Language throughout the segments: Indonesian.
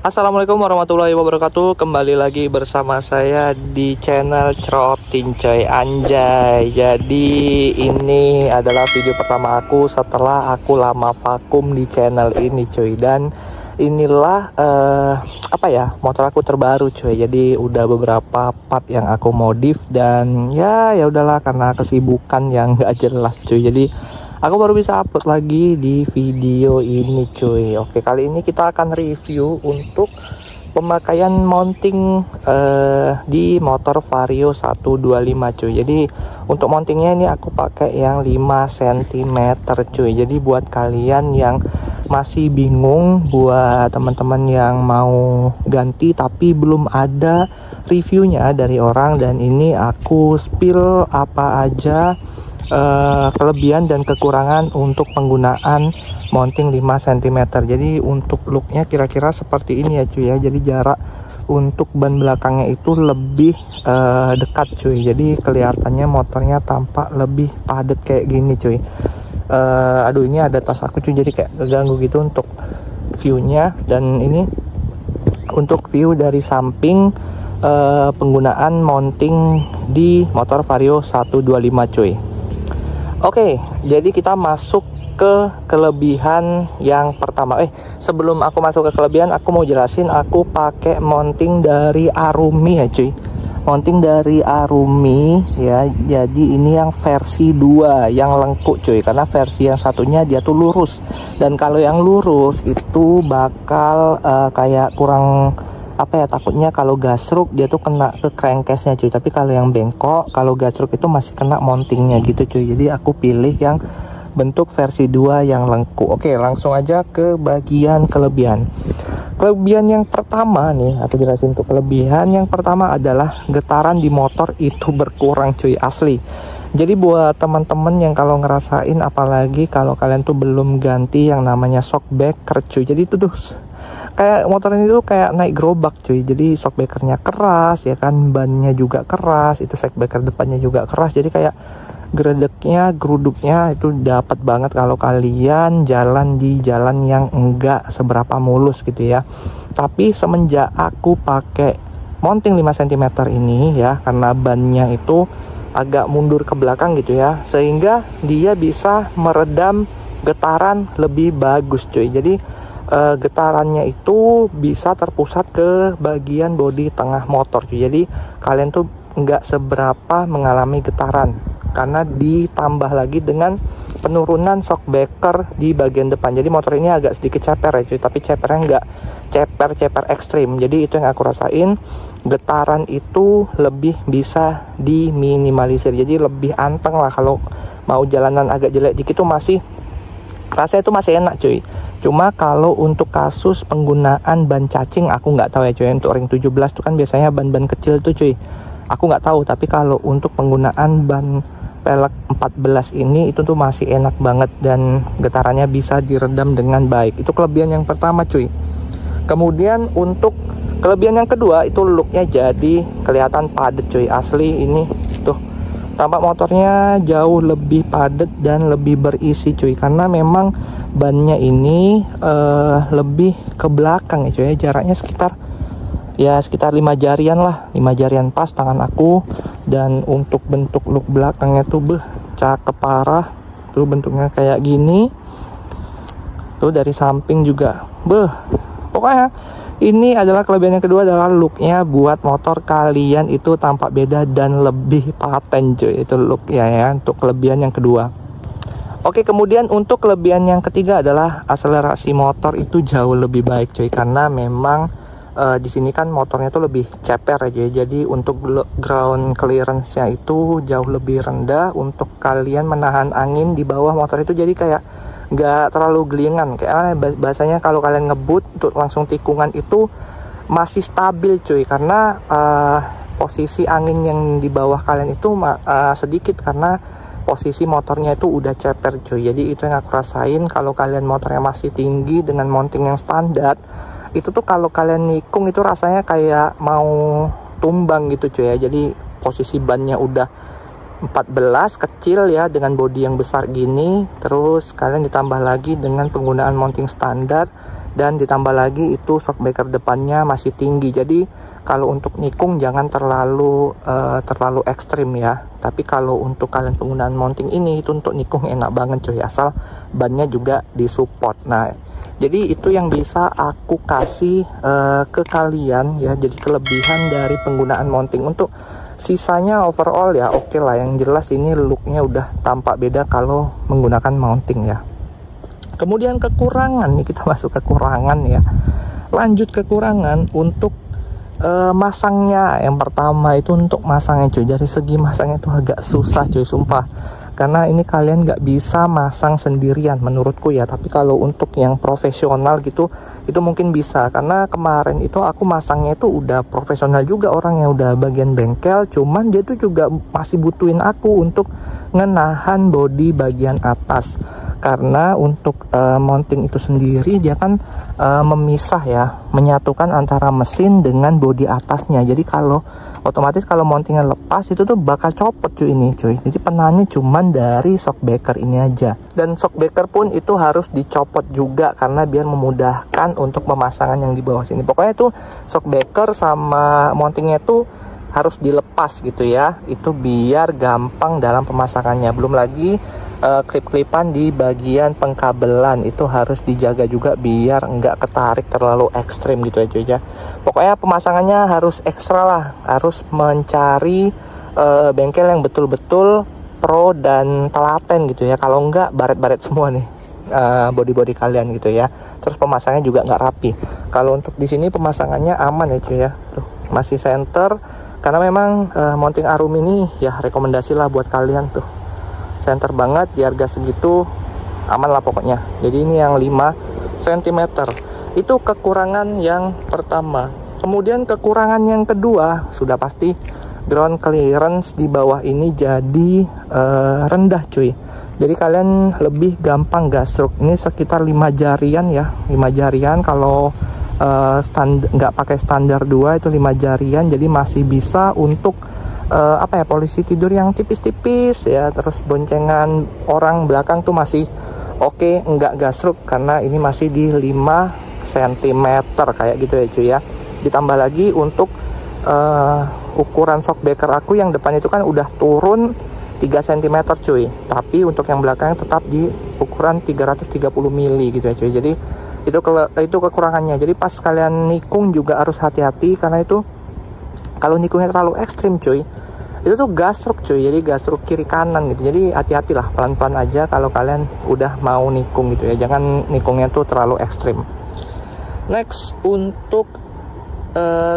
Assalamualaikum warahmatullahi wabarakatuh. Kembali lagi bersama saya di channel Cerotin Coy Anjay. Jadi ini adalah video pertama aku setelah aku lama vakum di channel ini cuy. Dan inilah motor aku terbaru cuy. Jadi udah beberapa part yang aku modif dan ya udahlah karena kesibukan yang gak jelas cuy. Jadi aku baru bisa upload lagi di video ini cuy. Oke, kali ini kita akan review untuk pemakaian mounting di motor Vario 125 cuy. Jadi untuk mountingnya ini aku pakai yang 5 cm cuy. Jadi buat kalian yang masih bingung, buat teman-teman yang mau ganti tapi belum ada reviewnya dari orang, dan ini aku spill apa aja kelebihan dan kekurangan untuk penggunaan mounting 5 cm. Jadi untuk looknya kira-kira seperti ini ya cuy ya. Jadi jarak untuk ban belakangnya itu lebih dekat cuy. Jadi kelihatannya motornya tampak lebih padat kayak gini cuy. Aduh, ini ada tas aku cuy, jadi kayak keganggu gitu untuk viewnya. Dan ini untuk view dari samping penggunaan mounting di motor Vario 125 cuy. Oke, jadi kita masuk ke kelebihan yang pertama. Sebelum aku masuk ke kelebihan, aku mau jelasin aku pakai mounting dari Arumi ya cuy. Mounting dari Arumi ya. Jadi ini yang versi 2 yang lengkuk cuy, karena versi yang satunya dia tuh lurus. Dan kalau yang lurus itu bakal kayak kurang takutnya kalau gasruk dia tuh kena ke crankcase-nya cuy. Tapi kalau yang bengkok, kalau gasruk itu masih kena mountingnya gitu cuy. Jadi aku pilih yang bentuk versi 2 yang lengkuk. Oke, langsung aja ke bagian kelebihan. Kelebihan yang pertama nih, aku jelasin tuh. Kelebihan yang pertama adalah getaran di motor itu berkurang cuy, asli. Jadi buat teman-teman yang kalau ngerasain, apalagi kalau kalian tuh belum ganti yang namanya shockbreaker cuy. Jadi itu tuh kayak motor ini tuh kayak naik gerobak cuy. Jadi shockbreakernya keras ya kan, bannya juga keras, itu shockbreaker depannya juga keras. Jadi kayak geruduknya itu dapat banget kalau kalian jalan di jalan yang enggak seberapa mulus gitu ya. Tapi semenjak aku pakai mounting 5 cm ini ya, karena bannya itu agak mundur ke belakang gitu ya, sehingga dia bisa meredam getaran lebih bagus cuy. Jadi getarannya itu bisa terpusat ke bagian bodi tengah motor cuy. Jadi kalian tuh nggak seberapa mengalami getaran karena ditambah lagi dengan penurunan shockbreaker di bagian depan. Jadi motor ini agak sedikit ceper ya cuy, tapi cepernya nggak ceper ekstrim. Jadi itu yang aku rasain, getaran itu lebih bisa diminimalisir. Jadi lebih anteng lah. Kalau mau jalanan agak jelek dikit tuh masih rasanya itu masih enak cuy. Cuma kalau untuk kasus penggunaan ban cacing, aku nggak tahu ya cuy. Untuk ring 17 tuh kan biasanya ban-ban kecil tuh cuy, aku nggak tahu. Tapi kalau untuk penggunaan ban pelek 14 ini itu tuh masih enak banget dan getarannya bisa diredam dengan baik. Itu kelebihan yang pertama cuy. Kemudian untuk kelebihan yang kedua itu looknya jadi kelihatan padat cuy, asli. Ini tuh tampak motornya jauh lebih padat dan lebih berisi cuy, karena memang bannya ini lebih ke belakang ya cuy. Jaraknya sekitar 5 jarian lah, 5 jarian pas tangan aku. Dan untuk bentuk look belakangnya tuh cakep parah tuh, bentuknya kayak gini tuh. Dari samping juga pokoknya ini adalah kelebihan yang kedua, adalah looknya buat motor kalian itu tampak beda dan lebih paten cuy. Itu looknya ya untuk kelebihan yang kedua. Oke, kemudian untuk kelebihan yang ketiga adalah akselerasi motor itu jauh lebih baik cuy, karena memang di sini kan motornya tuh lebih ceper aja. Jadi untuk ground clearance-nya itu jauh lebih rendah. Untuk kalian menahan angin di bawah motor itu jadi kayak nggak terlalu gelingan. Kayak bahasanya kalau kalian ngebut untuk langsung tikungan itu masih stabil cuy, karena posisi angin yang di bawah kalian itu sedikit karena posisi motornya itu udah ceper cuy. Jadi itu yang aku rasain. Kalau kalian motornya masih tinggi dengan mounting yang standar, itu tuh kalau kalian nikung itu rasanya kayak mau tumbang gitu cuy ya. Jadi posisi bannya udah 14 kecil ya, dengan bodi yang besar gini, terus kalian ditambah lagi dengan penggunaan mounting standar, dan ditambah lagi itu shockbreaker depannya masih tinggi. Jadi kalau untuk nikung jangan terlalu ekstrim ya. Tapi kalau untuk kalian penggunaan mounting ini, itu untuk nikung enak banget cuy, asal bannya juga disupport. Nah, jadi itu yang bisa aku kasih ke kalian ya, jadi kelebihan dari penggunaan mounting. Untuk sisanya overall ya oke lah, yang jelas ini looknya udah tampak beda kalau menggunakan mounting ya. Kemudian kekurangan nih, kita masuk kekurangan ya. Lanjut kekurangan untuk masangnya. Yang pertama itu untuk masangnya cuy, dari segi masangnya itu agak susah cuy, sumpah. Karena ini kalian nggak bisa masang sendirian menurutku ya. Tapi kalau untuk yang profesional gitu, itu mungkin bisa. Karena kemarin itu aku masangnya itu udah profesional juga, orang yang udah bagian bengkel. Cuman dia tuh juga masih butuhin aku untuk ngenahan bodi bagian atas. Karena untuk mounting itu sendiri dia kan memisah ya, menyatukan antara mesin dengan bodi atasnya. Jadi kalau otomatis kalau mountingnya lepas itu tuh bakal copot cuy ini cuy. Jadi penanya cuman dari shockbreaker ini aja. Dan shockbreaker pun itu harus dicopot juga karena biar memudahkan untuk pemasangan yang di bawah sini. Pokoknya tuh shockbreaker sama mountingnya tuh harus dilepas gitu ya. Itu biar gampang dalam pemasangannya. Belum lagi klip-klipan di bagian pengkabelan itu harus dijaga juga biar nggak ketarik terlalu ekstrim gitu ya cuy ya. Pokoknya pemasangannya harus ekstra lah, harus mencari bengkel yang betul-betul pro dan telaten gitu ya. Kalau nggak baret-baret semua nih body-body kalian gitu ya. Terus pemasangannya juga nggak rapi. Kalau untuk di sini pemasangannya aman ya cuy ya. Tuh, masih center karena memang mounting Arum ini ya rekomendasi lah buat kalian tuh. Center banget, di harga segitu aman lah pokoknya. Jadi ini yang 5 cm. Itu kekurangan yang pertama. Kemudian kekurangan yang kedua, sudah pasti ground clearance di bawah ini jadi rendah cuy. Jadi kalian lebih gampang gasruk. Ini sekitar 5 jarian ya, 5 jarian. Kalau nggak pakai standar 2 itu 5 jarian, jadi masih bisa untuk apa ya, posisi tidur yang tipis-tipis ya. Terus boncengan orang belakang tuh masih oke, nggak gasruk karena ini masih di 5 cm kayak gitu ya cuy ya. Ditambah lagi untuk ukuran shockbreaker aku yang depan itu kan udah turun 3 cm cuy, tapi untuk yang belakang tetap di ukuran 330 mili gitu ya cuy. Jadi itu kekurangannya. Jadi pas kalian nikung juga harus hati-hati karena itu kalau nikungnya terlalu ekstrim cuy, itu tuh gasruk cuy, jadi gasruk kiri kanan gitu. Jadi hati-hatilah, pelan-pelan aja kalau kalian udah mau nikung gitu ya, jangan nikungnya tuh terlalu ekstrim. Next, untuk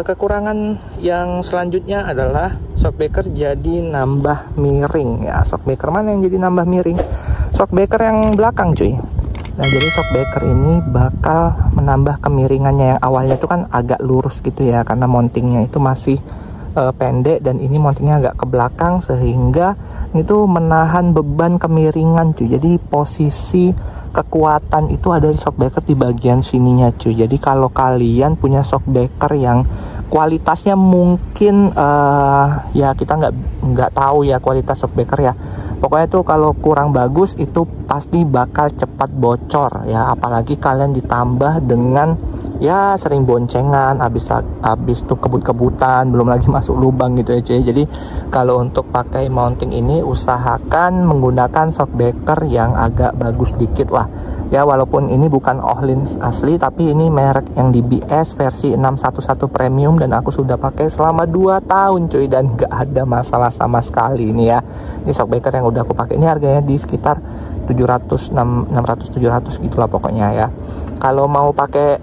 kekurangan yang selanjutnya adalah shockbreaker jadi nambah miring ya. Shockbreaker mana yang jadi nambah miring? Shockbreaker yang belakang cuy. Nah, jadi shockbreaker ini bakal menambah kemiringannya. Yang awalnya itu kan agak lurus gitu ya, karena mountingnya itu masih pendek dan ini mountingnya agak ke belakang, sehingga itu menahan beban kemiringan cuy. Jadi posisi kekuatan itu ada di shockbreaker di bagian sininya cuy. Jadi kalau kalian punya shockbreaker yang kualitasnya mungkin ya kita nggak tahu ya kualitas shockbreaker ya. Pokoknya tuh kalau kurang bagus itu pasti bakal cepat bocor ya. Apalagi kalian ditambah dengan ya sering boncengan, habis tuh kebut-kebutan, belum lagi masuk lubang gitu ya cuy. Jadi kalau untuk pakai mounting ini usahakan menggunakan shockbreaker yang agak bagus dikit lah. Ya walaupun ini bukan Ohlin asli, tapi ini merek yang DBS versi 611 premium dan aku sudah pakai selama 2 tahun cuy, dan gak ada masalah sama sekali ini ya. Ini shockbreaker yang udah aku pakai, ini harganya di sekitar 600-700 gitulah pokoknya ya. Kalau mau pakai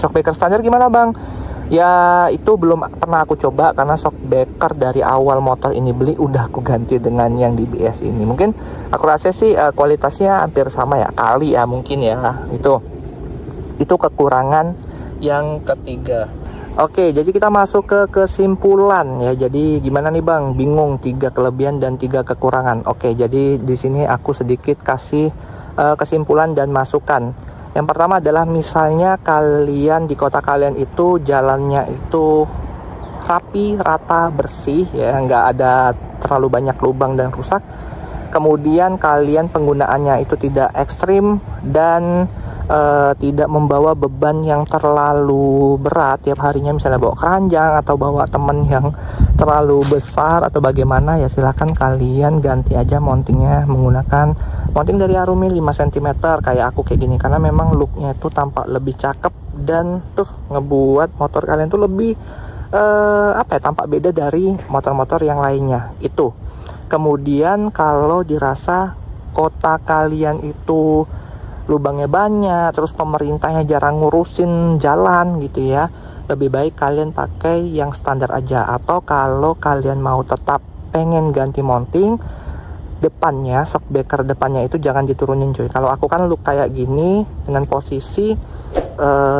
shockbreaker standar gimana bang? Ya itu belum pernah aku coba karena shockbreaker dari awal motor ini beli udah aku ganti dengan yang DBS ini. Mungkin aku rasa sih kualitasnya hampir sama ya, kali ya mungkin ya. Itu kekurangan yang ketiga. Oke, jadi kita masuk ke kesimpulan ya. Jadi gimana nih bang? Bingung 3 kelebihan dan 3 kekurangan. Oke, jadi di sini aku sedikit kasih kesimpulan dan masukan. Yang pertama adalah misalnya kalian di kota kalian itu jalannya itu rapi, rata, bersih ya, nggak ada terlalu banyak lubang dan rusak. Kemudian kalian penggunaannya itu tidak ekstrim dan tidak membawa beban yang terlalu berat tiap harinya, misalnya bawa keranjang atau bawa temen yang terlalu besar atau bagaimana, ya silahkan kalian ganti aja mountingnya menggunakan mounting dari Arumi 5 cm kayak aku kayak gini, karena memang looknya itu tampak lebih cakep dan tuh ngebuat motor kalian tuh lebih tampak beda dari motor-motor yang lainnya itu. Kemudian kalau dirasa kota kalian itu lubangnya banyak, terus pemerintahnya jarang ngurusin jalan gitu ya, lebih baik kalian pakai yang standar aja. Atau kalau kalian mau tetap pengen ganti mounting, depannya, shockbreaker depannya itu jangan diturunin cuy. Kalau aku kan look kayak gini dengan posisi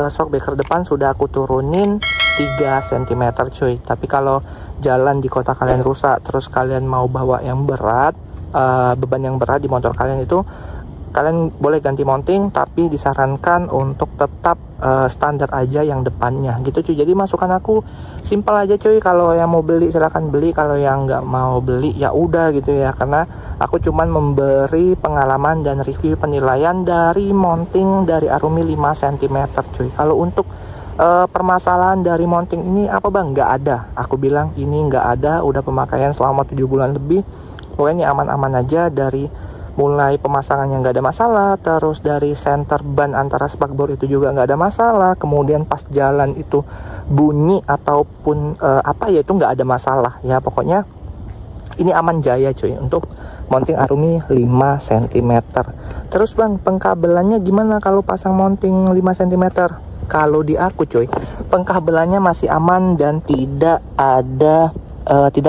shockbreaker depan sudah aku turunin 3 cm cuy. Tapi kalau jalan di kota kalian rusak, terus kalian mau bawa yang berat, beban yang berat di motor kalian, itu kalian boleh ganti mounting, tapi disarankan untuk tetap standar aja yang depannya gitu cuy. Jadi masukan aku simpel aja cuy, kalau yang mau beli silahkan beli, kalau yang nggak mau beli ya udah gitu ya, karena aku cuman memberi pengalaman dan review penilaian dari mounting dari Arumi 5 cm cuy. Kalau untuk permasalahan dari mounting ini apa bang, nggak ada, aku bilang ini nggak ada, udah pemakaian selama 7 bulan lebih, pokoknya aman-aman aja. Dari mulai pemasangannya nggak ada masalah, terus dari center ban antara spakbor itu juga nggak ada masalah, kemudian pas jalan itu bunyi ataupun itu nggak ada masalah ya. Pokoknya ini aman jaya cuy untuk mounting Arumi 5 cm. Terus bang, pengkabelannya gimana kalau pasang mounting 5 cm? Kalau di aku cuy, pengkabelannya masih aman dan tidak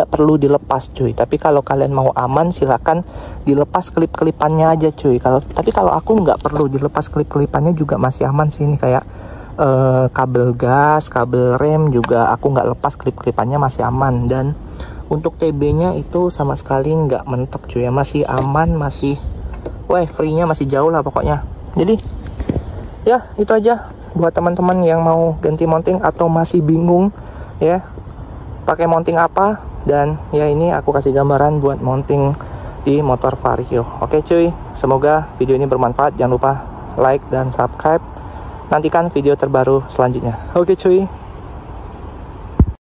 perlu dilepas cuy. Tapi kalau kalian mau aman silahkan dilepas klip-kelipannya aja cuy. Tapi kalau aku nggak perlu dilepas klip-kelipannya juga masih aman sih. Ini kayak kabel gas, kabel rem juga aku nggak lepas klip-kelipannya, masih aman. Dan untuk TB-nya itu sama sekali nggak mentok cuy ya, masih aman, masih free-nya masih jauh lah pokoknya. Jadi ya itu aja buat teman-teman yang mau ganti mounting atau masih bingung ya pakai mounting apa. Dan ya ini aku kasih gambaran buat mounting di motor Vario. Oke cuy, semoga video ini bermanfaat. Jangan lupa like dan subscribe, nantikan video terbaru selanjutnya. Oke cuy.